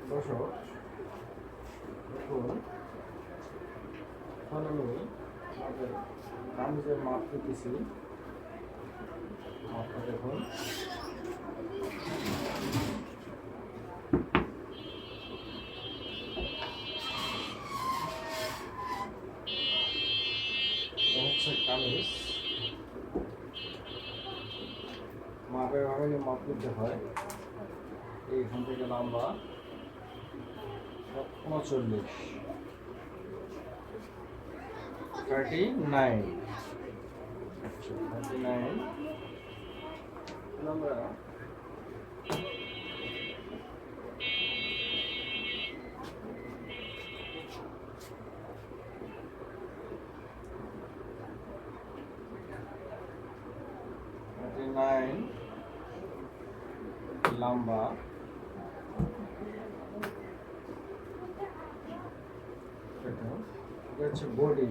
দর্শক দেখুন, এখন আমি আমাদের কামিজের মাপ দিতেছি। মাপটা দেখুন, হচ্ছে কামিজ মাপের ভাবে মাপ দিতে হয়। এইখান থেকে লম্বা 39, 39, 39 আমরা লম্বা, এটা হচ্ছে বডি।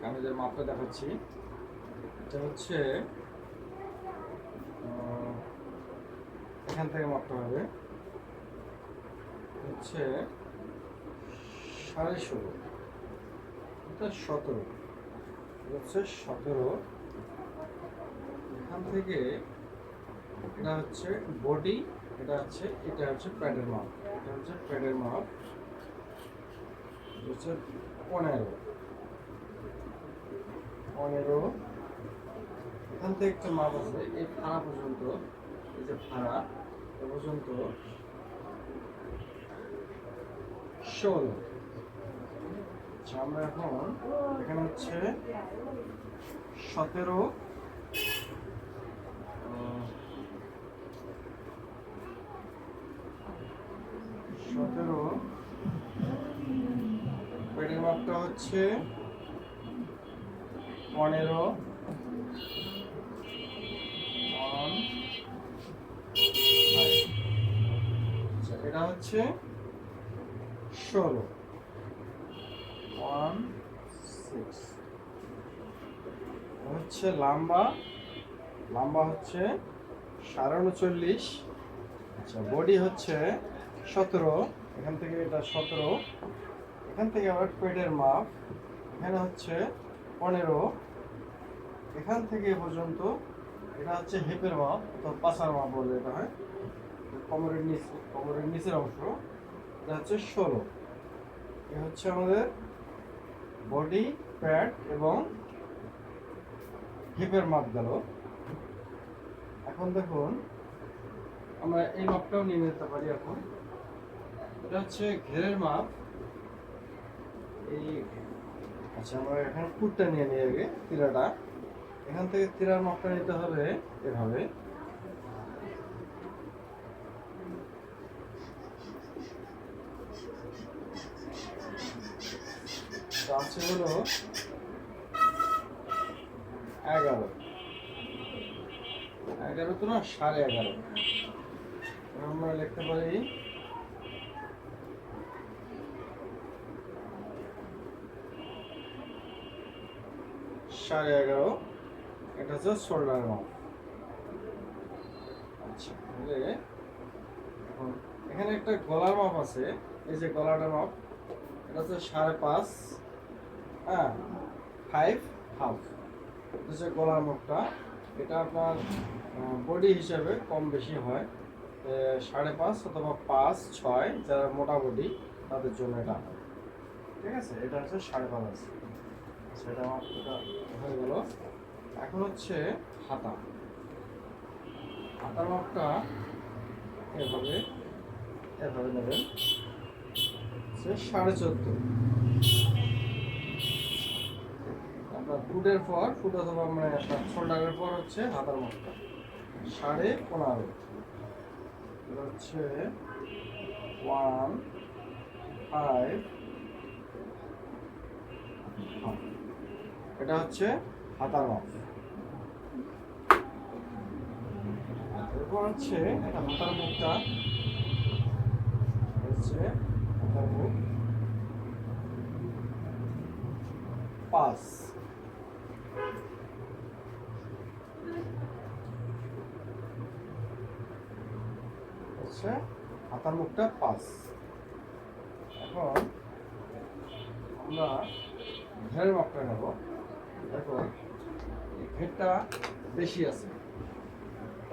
কামিজের মাপটা দেখাচ্ছি। এটা হচ্ছে এখান থেকে মাপটা হবে হচ্ছে 16.5, এটা 17, হচ্ছে 17। এখান থেকে এটা হচ্ছে বডি, এটা হচ্ছে প্যাডের মাপ, এটা হচ্ছে প্যাডের মাপ হচ্ছে 15। এখান থেকে একটা মাপ আছে, এই ফাড়া পর্যন্ত, এই যে ফাড়া এ পর্যন্ত 16। আচ্ছা, আমরা এখন এখানে হচ্ছে 17, 17 পেটের মাপটা হচ্ছে 15, আচ্ছা এটা হচ্ছে 16, 16 হচ্ছে লম্বা হচ্ছে 39। আচ্ছা, বডি হচ্ছে 17, এখান থেকে এটা 17, এখান থেকে আবার পেটের মাপ এখানে হচ্ছে 15, এখান থেকে পর্যন্ত এটা হচ্ছে হিপের মাপ অথবা পাছার মাপ বলে এটা হয়, কোমরের নিচের অংশ, এটা হচ্ছে 16। এ হচ্ছে আমাদের বডি, প্যাড এবং হিপের মাপ গেল। এখন দেখুন, আমরা এই মাপটাও নিয়ে নিতে পারি। এখন এটা হচ্ছে ঘেরের মাপ। এই আচ্ছা, আমরা এখানে ফুটটা নিয়ে নিয়ে আগে তিরাটা, এখান থেকে তিরার মাপটা নিতে হবে এভাবে। আছে হলো 11 তো না, 11.5। আমরা লিখতে পারি 11.5। এটা হচ্ছে শোল্ডার মাপ। আচ্ছা, তাহলে এখন এখানে একটা গলার মাপ আছে, এই যে গলাটার মাপ, এটা হচ্ছে 5.5, হ্যাঁ 5.5 হচ্ছে গলার মাপটা। এটা আপনার বডি হিসাবে কম বেশি হয়, 5.5 অথবা 5-6, যারা মোটা বডি তাদের জন্য এটা হয়। ঠিক আছে, এটা হচ্ছে 5.5। সেটা মাপটা হয়ে গেল। এখন হচ্ছে হাতার মাপটা এভাবে নেবেন, 14.5। আপনার ফুট অথবা মানে শোল্ডারের পর হচ্ছে হাতার মাপটা 15.5। এটা হচ্ছে 1.5, এটা হচ্ছে হাতার মাপ। এরপর হচ্ছে এটা হাতার মুখটা হচ্ছে হাতার মুখ, 5, হচ্ছে হাতার মুখটা 5। এখন আমরা ঘেরের মাপটা নেব। দেখো ঘেরটা বেশি আছে,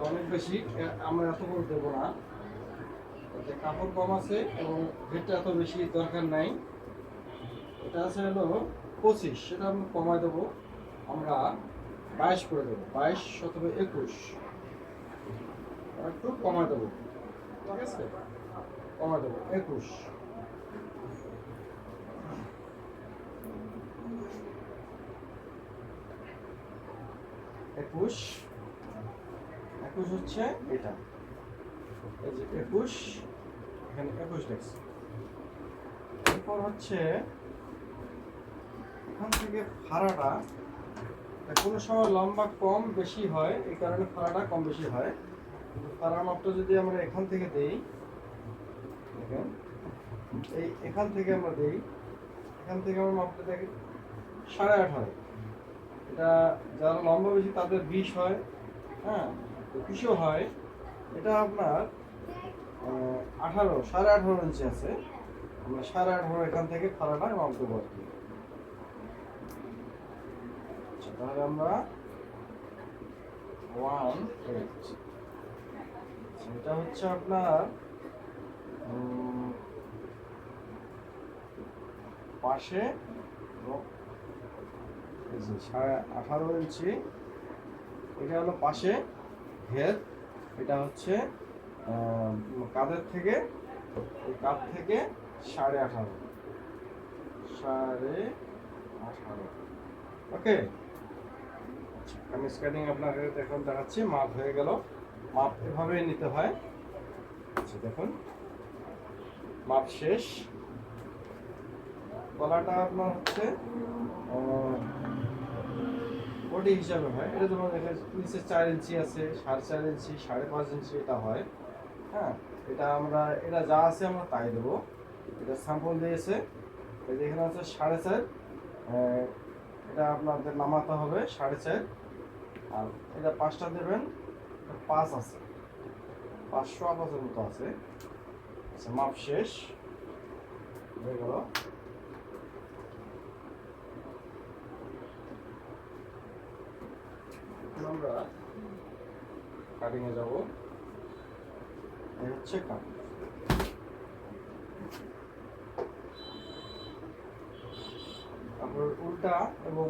অনেক বেশি, আমরা এত করে দেবো না, কাপড় কম আছে এবং ঘেরটা এত বেশি দরকার নাই। এটা আছে হলো 25, সেটা আমরা কমায় দেবো, আমরা 22 করে দেবো, 22 অথবা 21 একটু কমায় দেবো, ঠিক আছে, কমায় দেবো 21। একুশ হচ্ছে এটা, এই যে 21, এখানে 21 লিখছি। এরপর হচ্ছে এখান থেকে ফাড়াটা কোনো সময় লম্বা কম বেশি হয়, এই কারণে ফাড়াটা কম বেশি হয়। ফাড়ার মাপটা যদি আমরা এখান থেকে দেই, দেখেন এখান থেকে আমরা দেই, এখান থেকে আমরা মাপটা দেখি 18.5। এটা যারা লম্বা বেশি তাদের 20 হয়, হ্যাঁ 21ও হয়। এটা আপনার 18.5 ইঞ্চি আছে, আমরা 18.5 এখান থেকে ফাড়াটা মাপ দেবো আর কি। তাহলে আমরা 1/8, এটা হচ্ছে আপনার পাশে 18.5 ইঞ্চি, এটা হলো পাশে ঘের, এটা হচ্ছে কাঁধের থেকে, এই কাঁধ থেকে 18.5, ওকে। আমি স্কেটিং আপনাকে এখন দেখাচ্ছি, মাপ হয়ে গেল। মাপ এভাবেই নিতে হয়। আচ্ছা দেখুন মাপ শেষ। গলাটা আপনার হচ্ছে বডি হিসাবে হয়, এটা যেমন নিচে 4 ইঞ্চি আছে, 4.5 ইঞ্চি, 5.5 ইঞ্চি এটা হয়, হ্যাঁ। এটা আমরা এটা যা আছে আমরা তাই দেবো। এটা স্যাম্পল দিয়েছে, এই যে এখানে আছে 4.5, এটা আপনাদের নামাতে হবে 4.5, আর এটা 5টা দেবেন, 5 আছে, 500 আপাতত মতো আছে। আচ্ছা মাপ শেষ হয়ে গেল। আমরা কাটিং এ যাব, এই হচ্ছে কাটিং। আপনার উল্টা এবং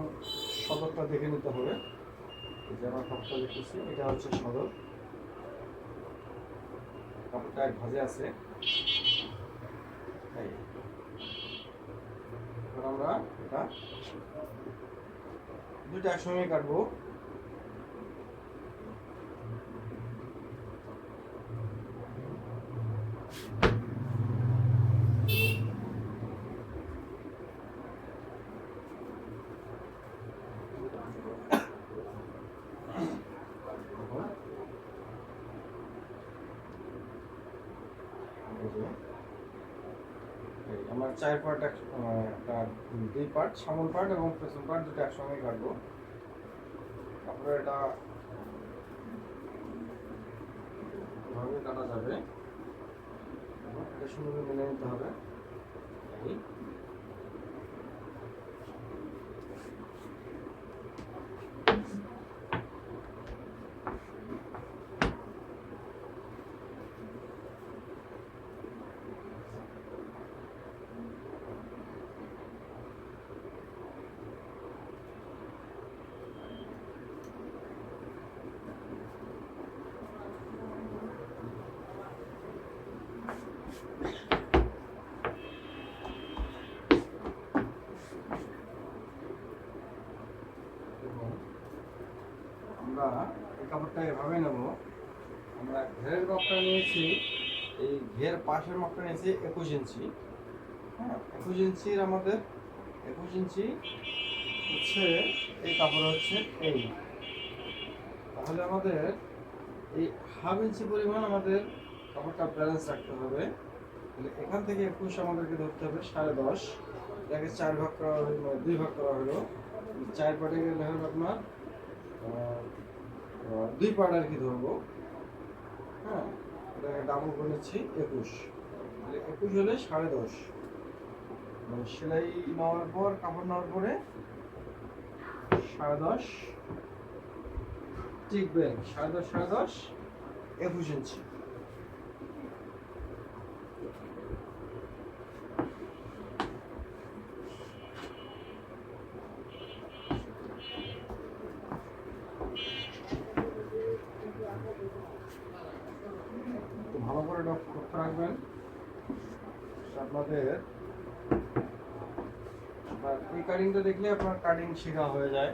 সদরটা দেখে নিতে হবে। এই যে আমার কাপড়টা দেখতেছি, এটা হচ্ছে সদর, কাপড়টা এক ভাঁজে আছে। এখন আমরা এটা দুইটা একসঙ্গে কাটবো। আমার 4 পার্ট, একটা 2 পার্ট, সামন পার্ট এবং পেছন পার্ট দুটো একসঙ্গে কাটবো। তারপরে এটা এভাবে কাটা যাবে, এটা সুন্দর মেনে নিতে হবে। আমরা এই কাপড়টা এভাবে নেব। আমরা ঘেরের মাপটা নিয়েছি, এই ঘের পাশের মাপটা নিয়েছি 21 ইঞ্চি, হ্যাঁ 21 ইঞ্চির আমাদের 21 ইঞ্চি হচ্ছে এই কাপড় হচ্ছে এই, তাহলে আমাদের এই হাফ ইঞ্চি পরিমাণ আমাদের কাপড়টা ব্যালেন্স রাখতে হবে। তাহলে এখান থেকে 21 আমাদেরকে ধরতে হবে 10.5, এটাকে 4 ভাগ করা হলো, 2 ভাগ করা হলো, 4 পাটে গেলে হবে আপনার 2 পাট আর কি ধরবো। হ্যাঁ, এটাকে ডাবল করে নিচ্ছি 21, তাহলে 21 হলে 10.5, মানে সেলাই নেওয়ার পর কাপড় নেওয়ার পরে 10.5 টিকবেন, 10.5 21 ইঞ্চি। ভালো করে লক্ষ্য রাখবেন আপনাদের, এই কাটিংটা দেখলে আপনার কাটিং শেখা হয়ে যায়।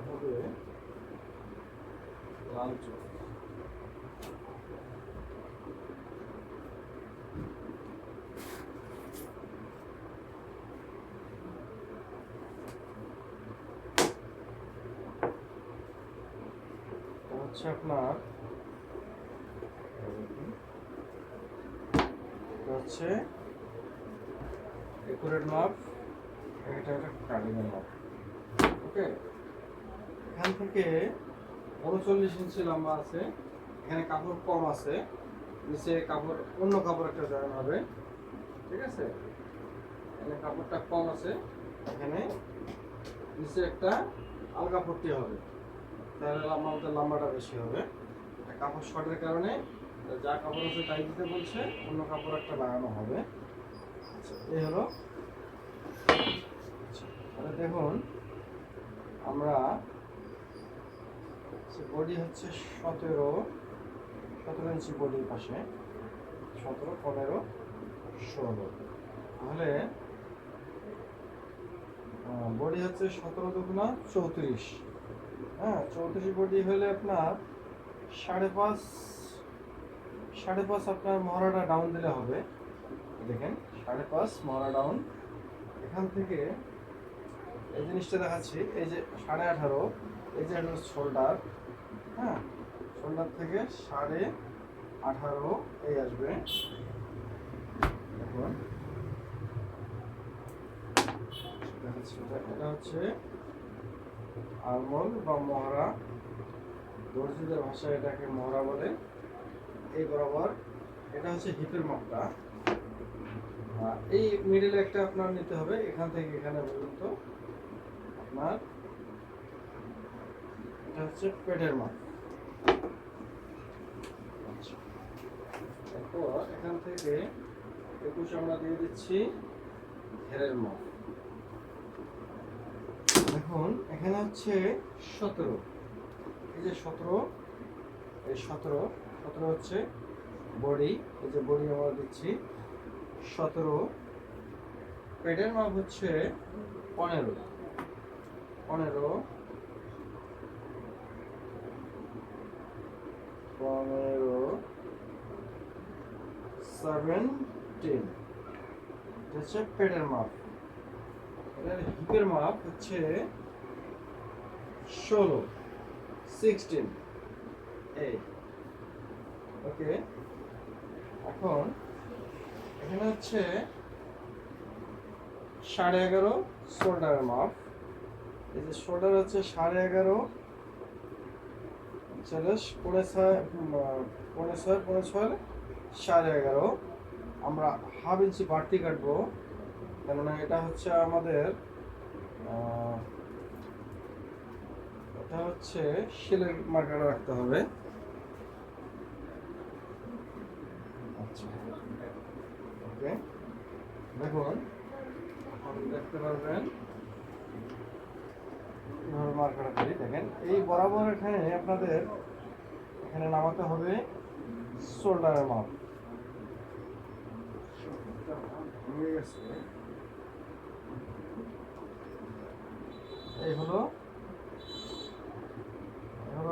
হবে লাল চোখ, হচ্ছে আপনার হচ্ছে একুরেট মাপ, এটা একটা কাটিংয়ের মাপ। ওকে, এখান থেকে 39 ইঞ্চি লম্বা আছে, এখানে কাপড় কম আছে, নিচে কাপড় অন্য কাপড় একটা জয়েন হবে। ঠিক আছে, এখানে কাপড়টা কম আছে, এখানে নিচে একটা আলগা পট্টি হবে, তাহলে আমাদের লম্বাটা বেশি হবে। কাপড় শর্টের কারণে যা কাপড় আছে তাই দিতে বলছে, অন্য কাপড় একটা লাগানো হবে। আচ্ছা, এই হলো। তাহলে দেখুন, আমরা বডি হচ্ছে 17 ইঞ্চি বডির পাশে, 17, 15, 16, তাহলে বডি হচ্ছে 17 দুগুণা 34। হ্যাঁ, 34 বডি হলে আপনার 5.5 আপনার মহড়াটা ডাউন দিলে হবে। দেখেন 5.5 মহড়া ডাউন। এখান থেকে এই জিনিসটা দেখাচ্ছি, এই যে 18.5, এই যে শোল্ডার, হ্যাঁ, শোল্ডার থেকে 18.5 এই আসবে। দেখুন দেখাচ্ছি, এটা হচ্ছে আলমোল বা মহড়া, দর্জিদের ভাষায় এটাকে মহড়া বলে। এই বরাবর এটা হচ্ছে হিপের মাপটা, এই মিডলে একটা আপনার নিতে হবে, এখান থেকে এখানে পর্যন্ত আপনার এটা হচ্ছে পেটের মাপ। আচ্ছা, এরপর এখান থেকে 21 আমরা দিয়ে দিচ্ছি ঘেরের মাপ। দেখুন এখানে হচ্ছে 17, এই যে 17, এই 17 হচ্ছে বডি, এই যে বডি আমরা দিচ্ছি 17, পেটের মাপ হচ্ছে 15, 17, 17 হচ্ছে পেটের মাপ। এটার হিপের মাপ হচ্ছে 16 এই। ওকে, এখন এখানে হচ্ছে 11.5 শোল্ডারের মাপ। এই যে শোল্ডার হচ্ছে 11.5, 6.5, 11.5, আমরা হাফ ইঞ্চি বাড়তি কাটবো, কেননা এটা হচ্ছে আমাদের এটা হচ্ছে সেলাই মার্কার রাখতে হবে। আচ্ছা, ওকে, দেখুন আপনি দেখতে পারবেন কিভাবে মার্কার করি। দেখেন এই বরাবর এখানে আপনাদের এখানে নামাতে হবে শোল্ডারের মাপ। এই হলো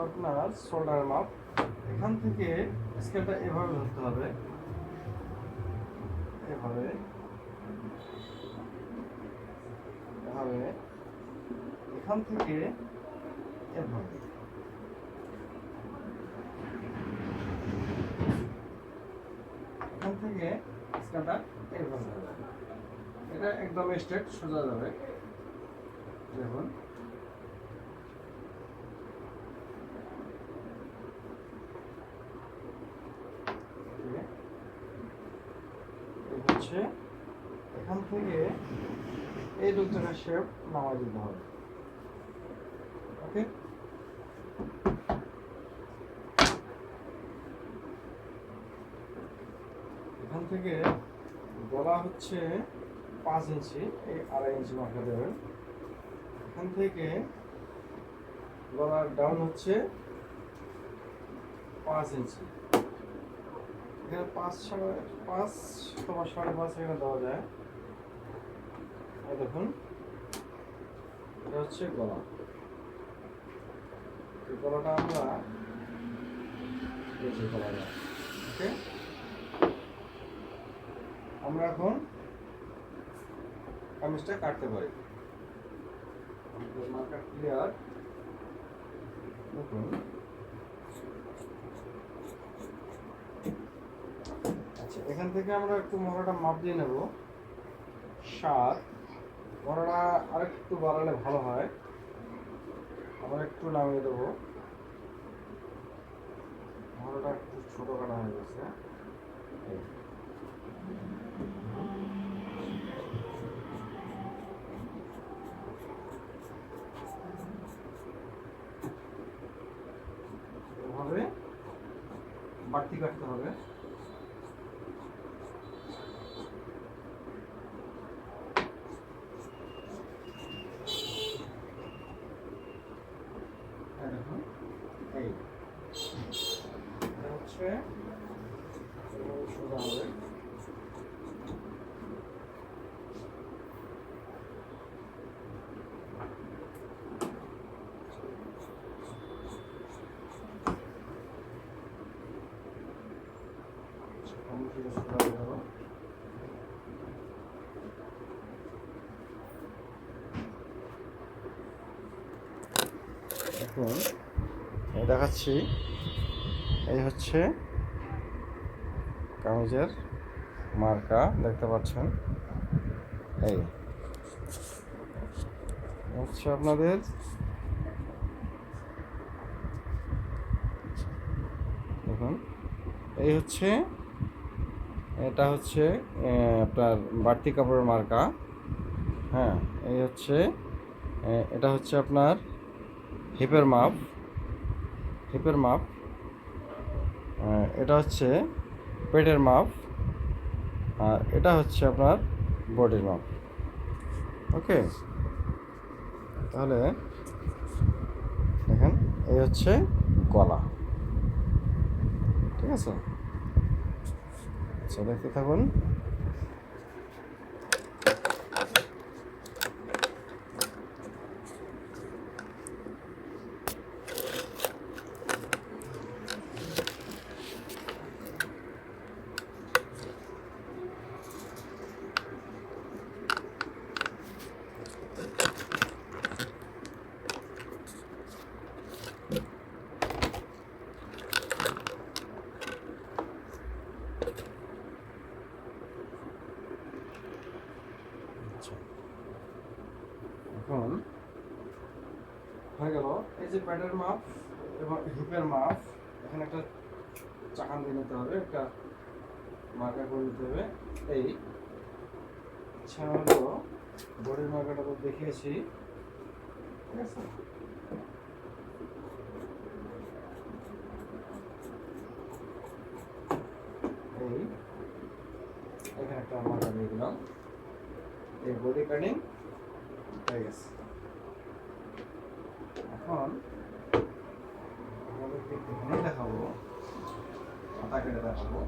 আপনার শোল্ডারের মাপ। এখান থেকে স্কেলটা এভাবে ধরতে হবে, এভাবে এভাবে, এখান থেকে এভাবে, এখান থেকে থেকে স্কেলটা এইভাবে হবে, এটা একদম স্ট্রেট সোজা যাবে। দেখুন হচ্ছে এখান থেকে এই দুটো শেপ নামাই দিতে হবে। ওকে, এখান থেকে গলা হচ্ছে 5 ইঞ্চি, এই 2.5 ইঞ্চি মার্কা দেবেন। এখান থেকে গলার ডাউন হচ্ছে 5 ইঞ্চি, এখানে 5 অথবা 5.5 এখানে দেওয়া যায়। দেখুন এটা হচ্ছে গলা, এই গলাটা আমরা গলাটা। ওকে, আমরা এখন কামিজটা কাটতে পারি। Marker clear. দেখুন আচ্ছা, এখান থেকে আমরা একটু মহড়াটা মাপ দিয়ে নেব 7। মহড়াটা আরেকটু বাড়ালে ভালো হয়, আমরা একটু নামিয়ে দেবো। মহড়াটা একটু ছোট কাটা হয়ে গেছে। এভাবে বাড়তি কাটতে হবে। দেখুন এই হচ্ছে সোজা হবে। এখন দেখাচ্ছি, এই হচ্ছে কামিজের মার্কা, দেখতে পাচ্ছেন। এই হচ্ছে আপনাদের দেখুন, এই হচ্ছে, এটা হচ্ছে আপনার বাড়তি কাপড়ের মার্কা। হ্যাঁ, এই হচ্ছে, এটা হচ্ছে আপনার হিপের মাপ, এটা হচ্ছে পেটের মাপ, আর এটা হচ্ছে আপনার বডির মাপ। ওকে, তাহলে দেখেন এই হচ্ছে গলা। ঠিক আছে, আচ্ছা দেখতে থাকুন। এখন হয়ে গেল এই যে প্যাডের মাপ এবং হিপের মাপ। এখানে একটা চাকান দিয়ে নিতে হবে, একটা মার্কা করে নিতে হবে। এই ইচ্ছা হলো বডির মার্কাটা তো দেখিয়েছি, ঠিক আছে। এই এখানে একটা মার্কা দিয়ে দিলাম, এই বডি কাটিং হয়ে গেছে। এখন আমাদেরকে এখানে দেখাবো, হাতা কেটে দেখাবো।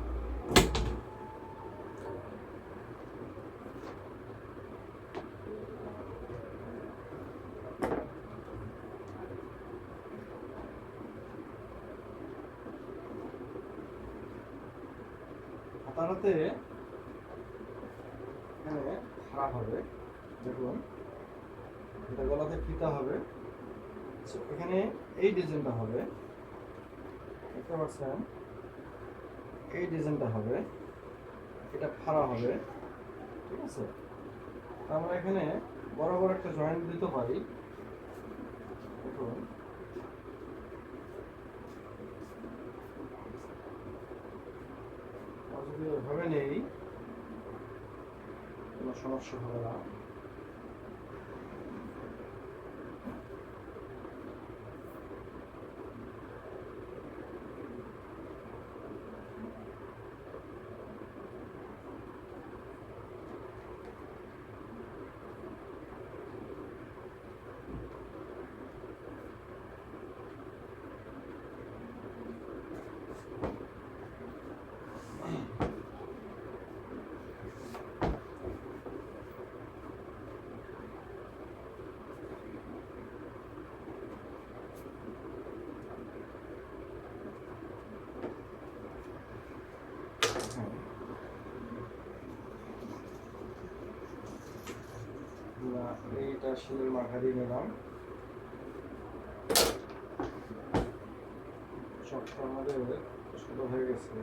হাতাটাতে এখানে খারাপ হবে, দেখুন এটা গলাতে ফিতা হবে। এখানে এই ডিজাইনটা হবে, দেখতে পাচ্ছেন, এই ডিজাইনটা হবে। এটা ফাড়া হবে, ঠিক আছে। আমরা এখানে বরাবর একটা জয়েন্ট দিতে পারি। দেখুন যদি এভাবে নেই কোনো সমস্যা হবে না। এইটা শিলের মাখা দিয়ে নিলাম। চকটা আমাদের ছোট হয়ে গেছে।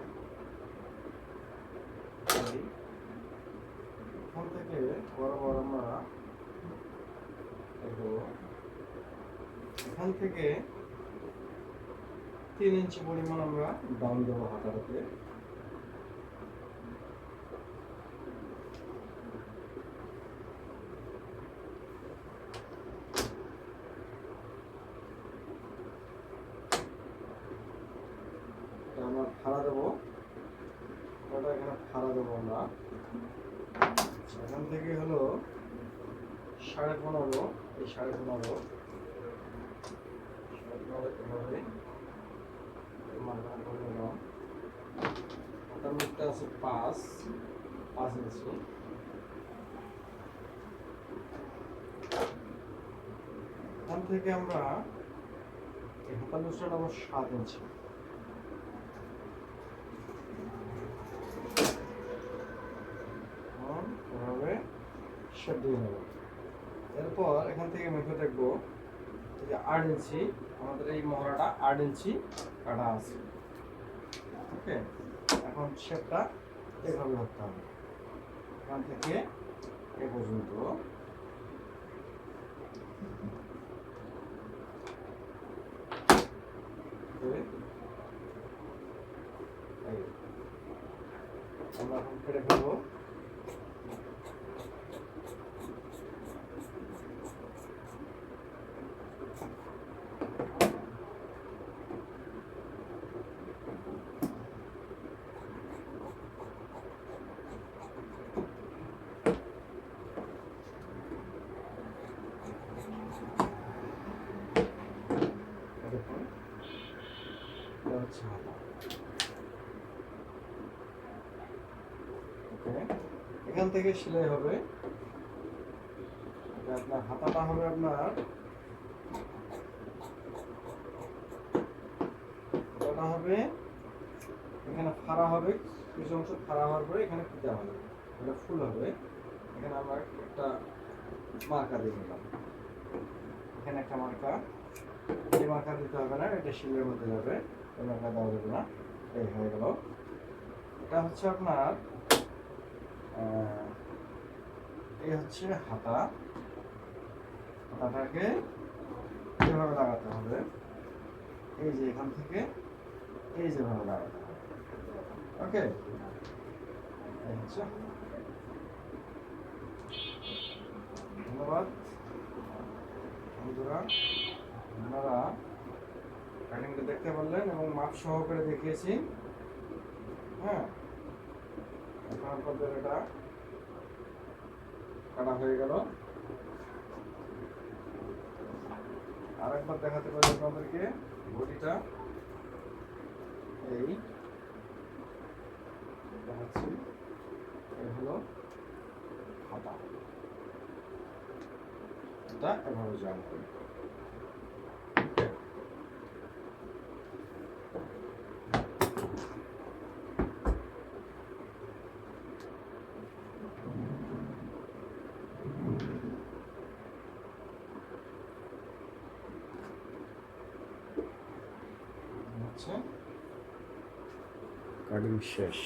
এখান থেকে বরাবর আমরা এখান থেকে 3 ইঞ্চি পরিমাণ আমরা ডাউন দেবো হাতাটাতে। আমরা ফাড়া দেবো, ওটা এখানে ফাড়া দেবো আমরা। এখান থেকে হলো 15.5, এই 15.5 এভাবে মার্কার করে নিলাম। ওটার মধ্যে আছে 5 ইঞ্চি। এখান থেকে আমরা এই হাতার লুজটা নেবো 7 ইঞ্চি। এভাবে শেপ দিয়ে নেব। এরপর এখান থেকে মেপে দেখবো যে 8 ইঞ্চি, আমাদের এই মহড়াটা 8 ইঞ্চি কাটা আছে। ওকে, এখন শেপটা এভাবে ধরতে হবে, এখান থেকে এ পর্যন্ত। আমরা এখন কেটে ফেলবো। এখান থেকে সেলাই হবে। আপনার হাতাটা হবে আপনার হাতাটা হবে এখানে ফাড়া হবে, কিছু অংশ ফাড়া হওয়ার পরে এখানে ফিতা হবে, এটা ফুল হবে। এখানে আমরা একটা মার্কা দিয়ে নিলাম, এখানে একটা মার্কা। এই মার্কা দিতে হবে না, এটা শিলের মধ্যে যাবে, এই মার্কা দেওয়া যাবে না। এই হয়ে গেল। এটা হচ্ছে আপনার এই হচ্ছে হাতা। হাতাটাকে এভাবে লাগাতে হবে, এই যে এখান থেকে এই যেভাবে লাগাতে হবে। ওকে, এই হচ্ছে। ধন্যবাদ বন্ধুরা, আপনারা কাটিংটা দেখতে পারলেন এবং মাপ সহকারে দেখিয়েছি। হ্যাঁ, এখন আপনাদের এটা কাটা হয়ে গেল। আরেকবার দেখাতে পারি আপনাদেরকে বডিটা। এই দেখাচ্ছি, এই হলো হাতা, এটা এভাবে জয়েন করি। কাটিং শেষ।